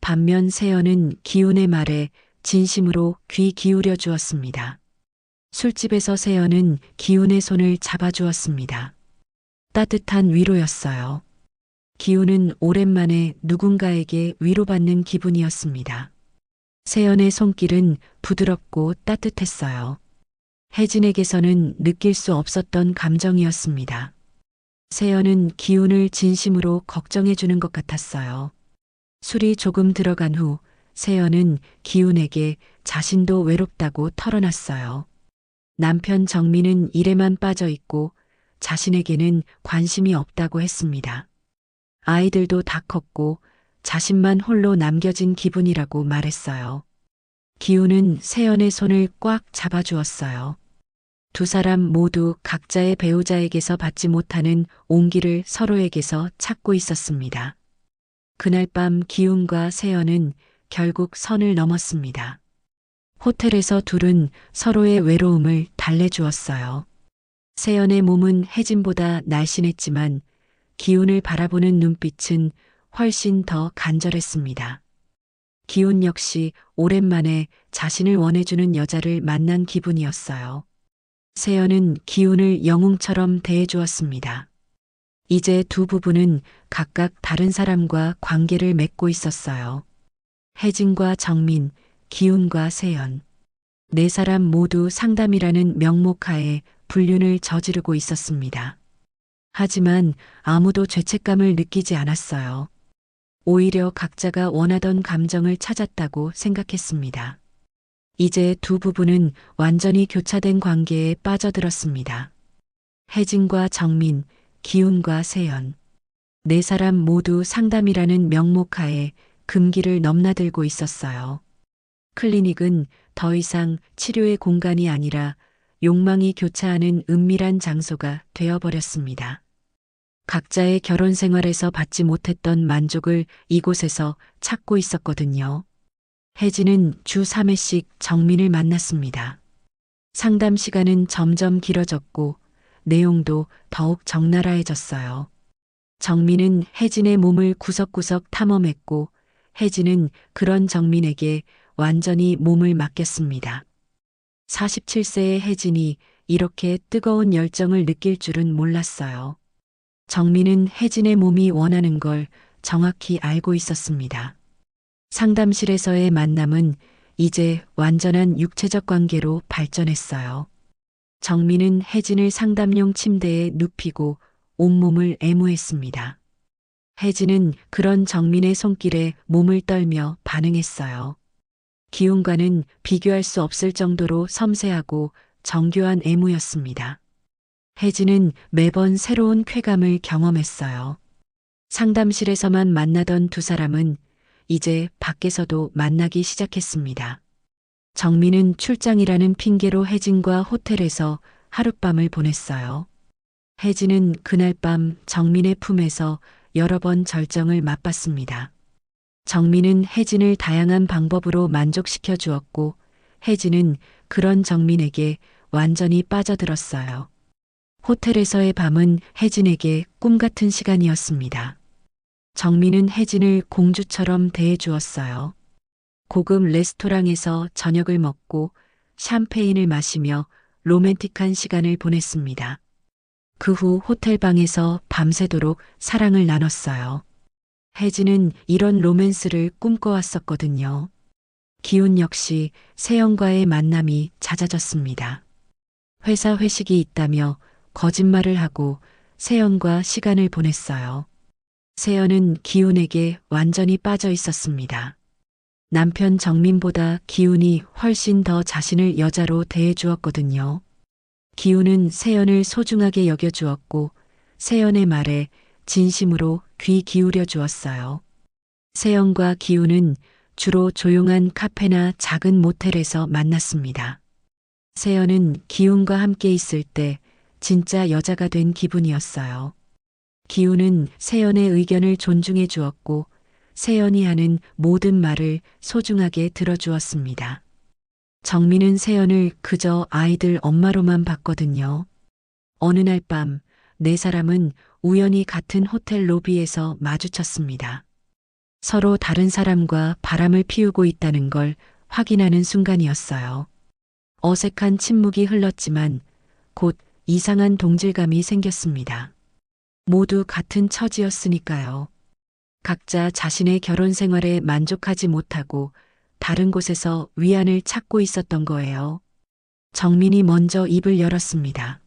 반면 세연은 기훈의 말에 진심으로 귀 기울여 주었습니다. 술집에서 세연은 기훈의 손을 잡아주었습니다. 따뜻한 위로였어요. 기훈은 오랜만에 누군가에게 위로받는 기분이었습니다. 세연의 손길은 부드럽고 따뜻했어요. 혜진에게서는 느낄 수 없었던 감정이었습니다. 세연은 기훈을 진심으로 걱정해 주는 것 같았어요. 술이 조금 들어간 후 세연은 기훈에게 자신도 외롭다고 털어놨어요. 남편 정민은 일에만 빠져 있고 자신에게는 관심이 없다고 했습니다. 아이들도 다 컸고 자신만 홀로 남겨진 기분이라고 말했어요. 기훈은 세연의 손을 꽉 잡아주었어요. 두 사람 모두 각자의 배우자에게서 받지 못하는 온기를 서로에게서 찾고 있었습니다. 그날 밤 기훈과 세연은 결국 선을 넘었습니다. 호텔에서 둘은 서로의 외로움을 달래주었어요. 세연의 몸은 혜진보다 날씬했지만 기훈을 바라보는 눈빛은 훨씬 더 간절했습니다. 기훈 역시 오랜만에 자신을 원해주는 여자를 만난 기분이었어요. 세연은 기훈을 영웅처럼 대해주었습니다. 이제 두 부부는 각각 다른 사람과 관계를 맺고 있었어요. 혜진과 정민, 기훈과 세연. 네 사람 모두 상담이라는 명목하에 불륜을 저지르고 있었습니다. 하지만 아무도 죄책감을 느끼지 않았어요. 오히려 각자가 원하던 감정을 찾았다고 생각했습니다. 이제 두 부부는 완전히 교차된 관계에 빠져들었습니다. 혜진과 정민, 기훈과 세연. 네 사람 모두 상담이라는 명목하에 금기를 넘나들고 있었어요. 클리닉은 더 이상 치료의 공간이 아니라 욕망이 교차하는 은밀한 장소가 되어버렸습니다. 각자의 결혼 생활에서 받지 못했던 만족을 이곳에서 찾고 있었거든요. 혜진은 주 3회씩 정민을 만났습니다. 상담 시간은 점점 길어졌고 내용도 더욱 적나라해졌어요. 정민은 혜진의 몸을 구석구석 탐험했고 혜진은 그런 정민에게 완전히 몸을 맡겼습니다. 47세의 혜진이 이렇게 뜨거운 열정을 느낄 줄은 몰랐어요. 정민은 혜진의 몸이 원하는 걸 정확히 알고 있었습니다. 상담실에서의 만남은 이제 완전한 육체적 관계로 발전했어요. 정민은 혜진을 상담용 침대에 눕히고 온몸을 애무했습니다. 혜진은 그런 정민의 손길에 몸을 떨며 반응했어요. 기훈과는 비교할 수 없을 정도로 섬세하고 정교한 애무였습니다. 혜진은 매번 새로운 쾌감을 경험했어요. 상담실에서만 만나던 두 사람은 이제 밖에서도 만나기 시작했습니다. 정민은 출장이라는 핑계로 혜진과 호텔에서 하룻밤을 보냈어요. 혜진은 그날 밤 정민의 품에서 여러 번 절정을 맛봤습니다. 정민은 혜진을 다양한 방법으로 만족시켜 주었고 혜진은 그런 정민에게 완전히 빠져들었어요. 호텔에서의 밤은 혜진에게 꿈 같은 시간이었습니다. 정민은 혜진을 공주처럼 대해주었어요. 고급 레스토랑에서 저녁을 먹고 샴페인을 마시며 로맨틱한 시간을 보냈습니다. 그 후 호텔방에서 밤새도록 사랑을 나눴어요. 혜진은 이런 로맨스를 꿈꿔왔었거든요. 기훈 역시 세연과의 만남이 잦아졌습니다. 회사 회식이 있다며 거짓말을 하고 세연과 시간을 보냈어요. 세연은 기훈에게 완전히 빠져 있었습니다. 남편 정민보다 기훈이 훨씬 더 자신을 여자로 대해주었거든요. 기훈은 세연을 소중하게 여겨주었고 세연의 말에 진심으로 귀 기울여 주었어요. 세연과 기훈은 주로 조용한 카페나 작은 모텔에서 만났습니다. 세연은 기훈과 함께 있을 때 진짜 여자가 된 기분이었어요. 기훈은 세연의 의견을 존중해 주었고 세연이 하는 모든 말을 소중하게 들어주었습니다. 정민은 세연을 그저 아이들 엄마로만 봤거든요. 어느 날 밤 네 사람은 우연히 같은 호텔 로비에서 마주쳤습니다. 서로 다른 사람과 바람을 피우고 있다는 걸 확인하는 순간이었어요. 어색한 침묵이 흘렀지만 곧 이상한 동질감이 생겼습니다. 모두 같은 처지였으니까요. 각자 자신의 결혼 생활에 만족하지 못하고 다른 곳에서 위안을 찾고 있었던 거예요. 정민이 먼저 입을 열었습니다.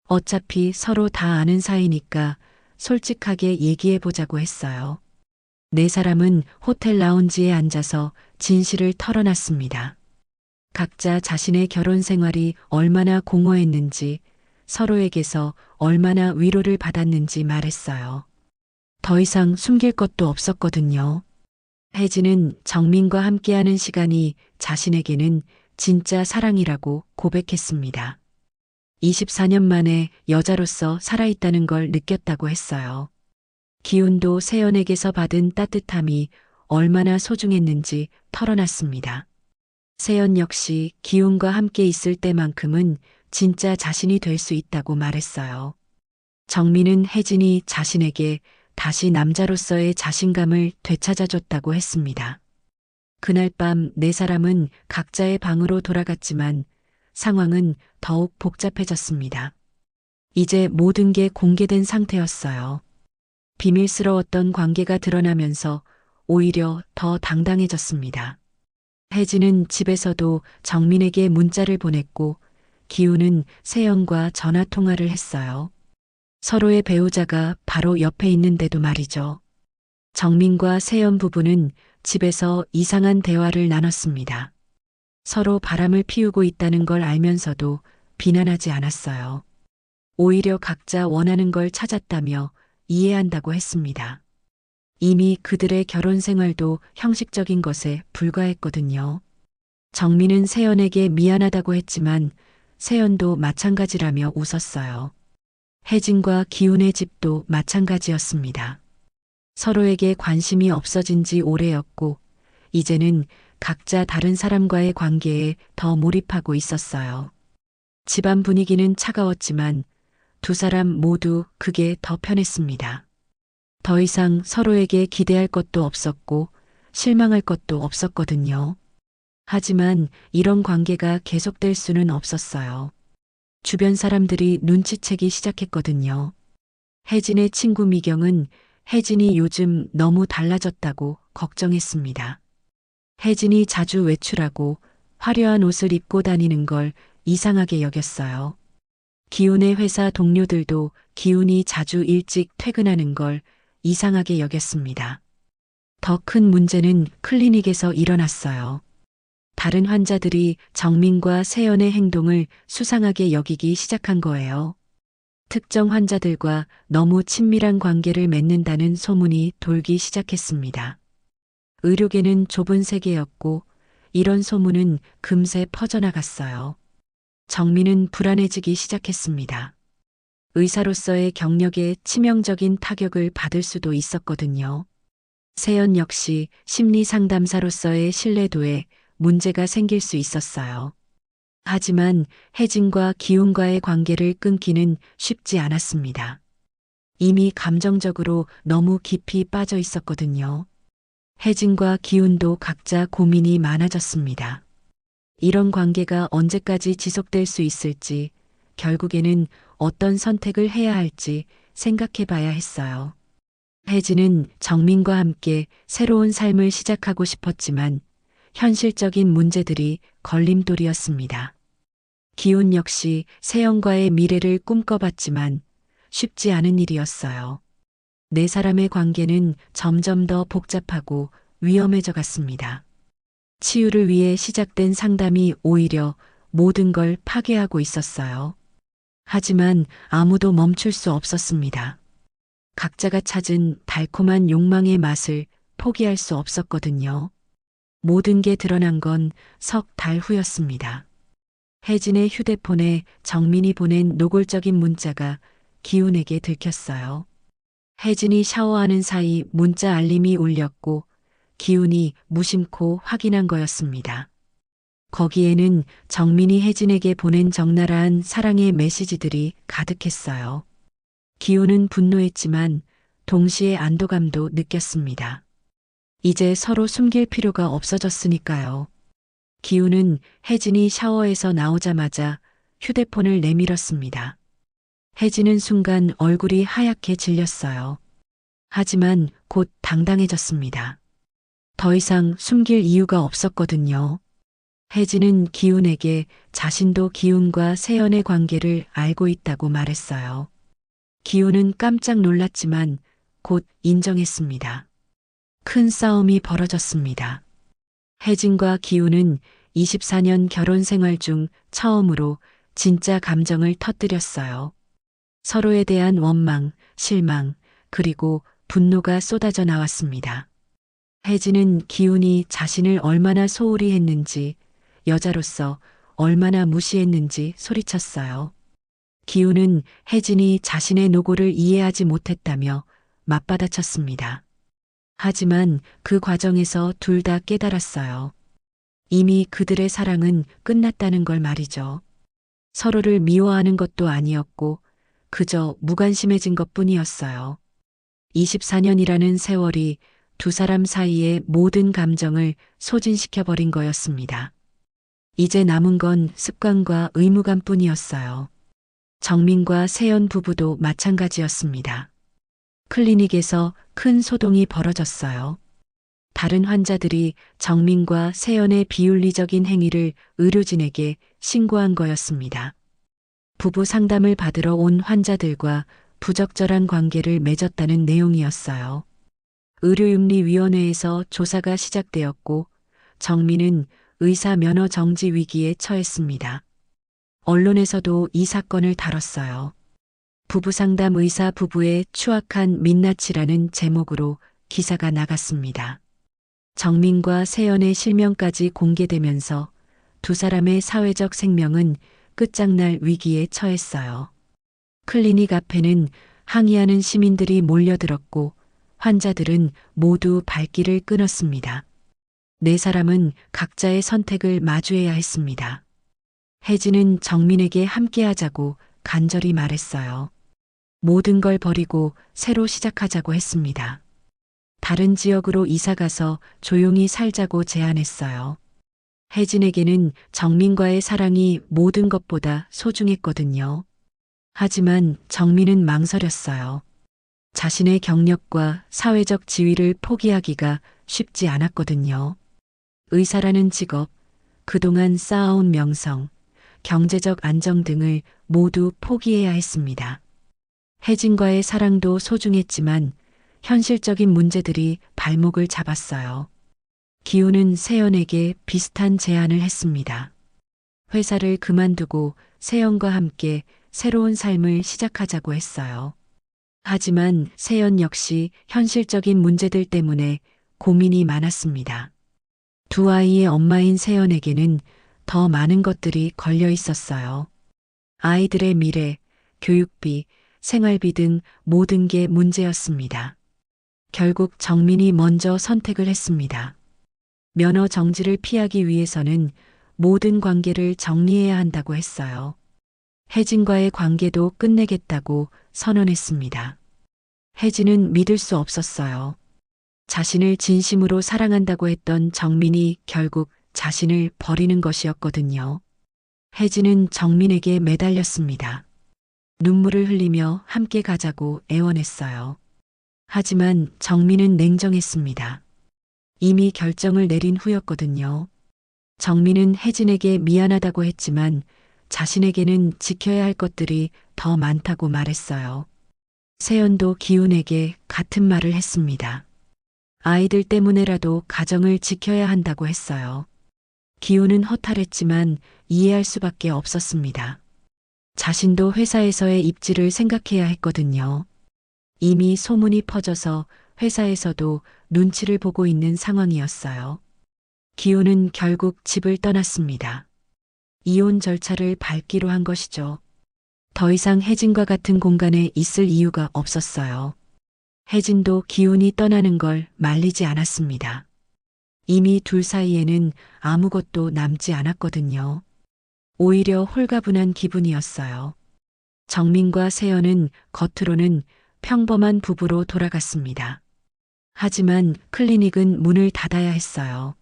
어차피 서로 다 아는 사이니까 솔직하게 얘기해 보자고 했어요. 네 사람은 호텔 라운지에 앉아서 진실을 털어놨습니다. 각자 자신의 결혼 생활이 얼마나 공허했는지, 서로에게서 얼마나 위로를 받았는지 말했어요. 더 이상 숨길 것도 없었거든요. 혜진은 정민과 함께하는 시간이 자신에게는 진짜 사랑이라고 고백했습니다. 24년 만에 여자로서 살아있다는 걸 느꼈다고 했어요. 기훈도 세연에게서 받은 따뜻함이 얼마나 소중했는지 털어놨습니다. 세연 역시 기훈과 함께 있을 때만큼은 진짜 자신이 될 수 있다고 말했어요. 정민은 혜진이 자신에게 다시 남자로서의 자신감을 되찾아줬다고 했습니다. 그날 밤 네 사람은 각자의 방으로 돌아갔지만 상황은 더욱 복잡해졌습니다. 이제 모든 게 공개된 상태였어요. 비밀스러웠던 관계가 드러나면서 오히려 더 당당해졌습니다. 혜진은 집에서도 정민에게 문자를 보냈고 기훈은 세연과 전화 통화를 했어요. 서로의 배우자가 바로 옆에 있는데도 말이죠. 정민과 세연 부부는 집에서 이상한 대화를 나눴습니다. 서로 바람을 피우고 있다는 걸 알면서도 비난하지 않았어요. 오히려 각자 원하는 걸 찾았다며 이해한다고 했습니다. 이미 그들의 결혼 생활도 형식적인 것에 불과했거든요. 정민은 세연에게 미안하다고 했지만 세연도 마찬가지라며 웃었어요. 혜진과 기훈의 집도 마찬가지였습니다. 서로에게 관심이 없어진 지 오래였고 이제는 각자 다른 사람과의 관계에 더 몰입하고 있었어요. 집안 분위기는 차가웠지만 두 사람 모두 그게 더 편했습니다. 더 이상 서로에게 기대할 것도 없었고 실망할 것도 없었거든요. 하지만 이런 관계가 계속될 수는 없었어요. 주변 사람들이 눈치채기 시작했거든요. 혜진의 친구 미경은 혜진이 요즘 너무 달라졌다고 걱정했습니다. 혜진이 자주 외출하고 화려한 옷을 입고 다니는 걸 이상하게 여겼어요. 기훈의 회사 동료들도 기훈이 자주 일찍 퇴근하는 걸 이상하게 여겼습니다. 더 큰 문제는 클리닉에서 일어났어요. 다른 환자들이 정민과 세연의 행동을 수상하게 여기기 시작한 거예요. 특정 환자들과 너무 친밀한 관계를 맺는다는 소문이 돌기 시작했습니다. 의료계는 좁은 세계였고 이런 소문은 금세 퍼져나갔어요. 정민은 불안해지기 시작했습니다. 의사로서의 경력에 치명적인 타격을 받을 수도 있었거든요. 세연 역시 심리 상담사로서의 신뢰도에 문제가 생길 수 있었어요. 하지만 혜진과 기훈과의 관계를 끊기는 쉽지 않았습니다. 이미 감정적으로 너무 깊이 빠져 있었거든요. 혜진과 기훈도 각자 고민이 많아졌습니다. 이런 관계가 언제까지 지속될 수 있을지, 결국에는 어떤 선택을 해야 할지 생각해 봐야 했어요. 혜진은 정민과 함께 새로운 삶을 시작하고 싶었지만 현실적인 문제들이 걸림돌이었습니다. 기훈 역시 세연과의 미래를 꿈꿔봤지만 쉽지 않은 일이었어요. 네 사람의 관계는 점점 더 복잡하고 위험해져 갔습니다. 치유를 위해 시작된 상담이 오히려 모든 걸 파괴하고 있었어요. 하지만 아무도 멈출 수 없었습니다. 각자가 찾은 달콤한 욕망의 맛을 포기할 수 없었거든요. 모든 게 드러난 건 석 달 후였습니다. 혜진의 휴대폰에 정민이 보낸 노골적인 문자가 기훈에게 들켰어요. 혜진이 샤워하는 사이 문자 알림이 울렸고 기훈이 무심코 확인한 거였습니다. 거기에는 정민이 혜진에게 보낸 적나라한 사랑의 메시지들이 가득했어요. 기훈은 분노했지만 동시에 안도감도 느꼈습니다. 이제 서로 숨길 필요가 없어졌으니까요. 기훈은 혜진이 샤워에서 나오자마자 휴대폰을 내밀었습니다. 혜진은 순간 얼굴이 하얗게 질렸어요. 하지만 곧 당당해졌습니다. 더 이상 숨길 이유가 없었거든요. 혜진은 기훈에게 자신도 기훈과 세연의 관계를 알고 있다고 말했어요. 기훈은 깜짝 놀랐지만 곧 인정했습니다. 큰 싸움이 벌어졌습니다. 혜진과 기훈은 24년 결혼 생활 중 처음으로 진짜 감정을 터뜨렸어요. 서로에 대한 원망, 실망, 그리고 분노가 쏟아져 나왔습니다. 혜진은 기훈이 자신을 얼마나 소홀히 했는지, 여자로서 얼마나 무시했는지 소리쳤어요. 기훈은 혜진이 자신의 노고를 이해하지 못했다며 맞받아쳤습니다. 하지만 그 과정에서 둘 다 깨달았어요. 이미 그들의 사랑은 끝났다는 걸 말이죠. 서로를 미워하는 것도 아니었고 그저 무관심해진 것뿐이었어요. 24년이라는 세월이 두 사람 사이의 모든 감정을 소진시켜버린 거였습니다. 이제 남은 건 습관과 의무감뿐이었어요. 정민과 세연 부부도 마찬가지였습니다. 클리닉에서 큰 소동이 벌어졌어요. 다른 환자들이 정민과 세연의 비윤리적인 행위를 의료진에게 신고한 거였습니다. 부부 상담을 받으러 온 환자들과 부적절한 관계를 맺었다는 내용이었어요. 의료윤리위원회에서 조사가 시작되었고 정민은 의사 면허 정지 위기에 처했습니다. 언론에서도 이 사건을 다뤘어요. 부부상담 의사 부부의 추악한 민낯이라는 제목으로 기사가 나갔습니다. 정민과 세연의 실명까지 공개되면서 두 사람의 사회적 생명은 끝장날 위기에 처했어요. 클리닉 앞에는 항의하는 시민들이 몰려들었고 환자들은 모두 발길을 끊었습니다. 네 사람은 각자의 선택을 마주해야 했습니다. 혜진은 정민에게 함께하자고 간절히 말했어요. 모든 걸 버리고 새로 시작하자고 했습니다. 다른 지역으로 이사가서 조용히 살자고 제안했어요. 혜진에게는 정민과의 사랑이 모든 것보다 소중했거든요. 하지만 정민은 망설였어요. 자신의 경력과 사회적 지위를 포기하기가 쉽지 않았거든요. 의사라는 직업, 그동안 쌓아온 명성, 경제적 안정 등을 모두 포기해야 했습니다. 혜진과의 사랑도 소중했지만 현실적인 문제들이 발목을 잡았어요. 기훈은 세연에게 비슷한 제안을 했습니다. 회사를 그만두고 세연과 함께 새로운 삶을 시작하자고 했어요. 하지만 세연 역시 현실적인 문제들 때문에 고민이 많았습니다. 두 아이의 엄마인 세연에게는 더 많은 것들이 걸려 있었어요. 아이들의 미래, 교육비, 생활비 등 모든 게 문제였습니다. 결국 정민이 먼저 선택을 했습니다. 면허 정지를 피하기 위해서는 모든 관계를 정리해야 한다고 했어요. 혜진과의 관계도 끝내겠다고 선언했습니다. 혜진은 믿을 수 없었어요. 자신을 진심으로 사랑한다고 했던 정민이 결국 자신을 버리는 것이었거든요. 혜진은 정민에게 매달렸습니다. 눈물을 흘리며 함께 가자고 애원했어요. 하지만 정민은 냉정했습니다. 이미 결정을 내린 후였거든요. 정민은 혜진에게 미안하다고 했지만 자신에게는 지켜야 할 것들이 더 많다고 말했어요. 세연도 기훈에게 같은 말을 했습니다. 아이들 때문에라도 가정을 지켜야 한다고 했어요. 기훈은 허탈했지만 이해할 수밖에 없었습니다. 자신도 회사에서의 입지를 생각해야 했거든요. 이미 소문이 퍼져서 회사에서도 눈치를 보고 있는 상황이었어요. 기훈은 결국 집을 떠났습니다. 이혼 절차를 밟기로 한 것이죠. 더 이상 혜진과 같은 공간에 있을 이유가 없었어요. 혜진도 기훈이 떠나는 걸 말리지 않았습니다. 이미 둘 사이에는 아무것도 남지 않았거든요. 오히려 홀가분한 기분이었어요. 정민과 세연은 겉으로는 평범한 부부로 돌아갔습니다. 하지만 클리닉은 문을 닫아야 했어요.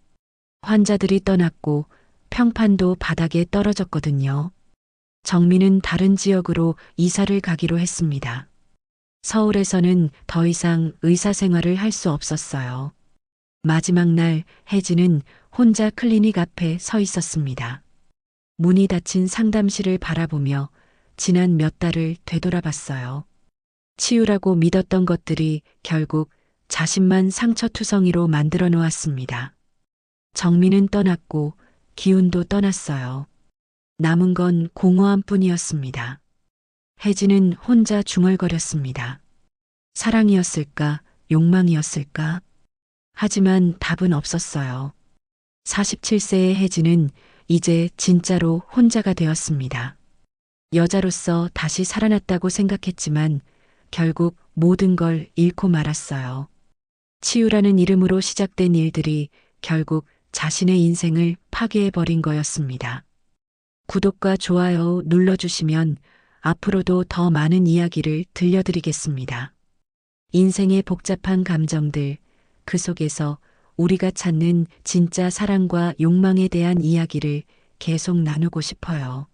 환자들이 떠났고 평판도 바닥에 떨어졌거든요. 정민은 다른 지역으로 이사를 가기로 했습니다. 서울에서는 더 이상 의사 생활을 할 수 없었어요. 마지막 날 혜진은 혼자 클리닉 앞에 서 있었습니다. 문이 닫힌 상담실을 바라보며 지난 몇 달을 되돌아봤어요. 치유라고 믿었던 것들이 결국 자신만 상처투성이로 만들어 놓았습니다. 정민은 떠났고 기훈도 떠났어요. 남은 건 공허함 뿐이었습니다. 혜진은 혼자 중얼거렸습니다. 사랑이었을까, 욕망이었을까? 하지만 답은 없었어요. 47세의 혜진은 이제 진짜로 혼자가 되었습니다. 여자로서 다시 살아났다고 생각했지만 결국 모든 걸 잃고 말았어요. 치유라는 이름으로 시작된 일들이 결국 자신의 인생을 파괴해버린 거였습니다. 구독과 좋아요 눌러주시면 앞으로도 더 많은 이야기를 들려드리겠습니다. 인생의 복잡한 감정들, 그 속에서 우리가 찾는 진짜 사랑과 욕망에 대한 이야기를 계속 나누고 싶어요.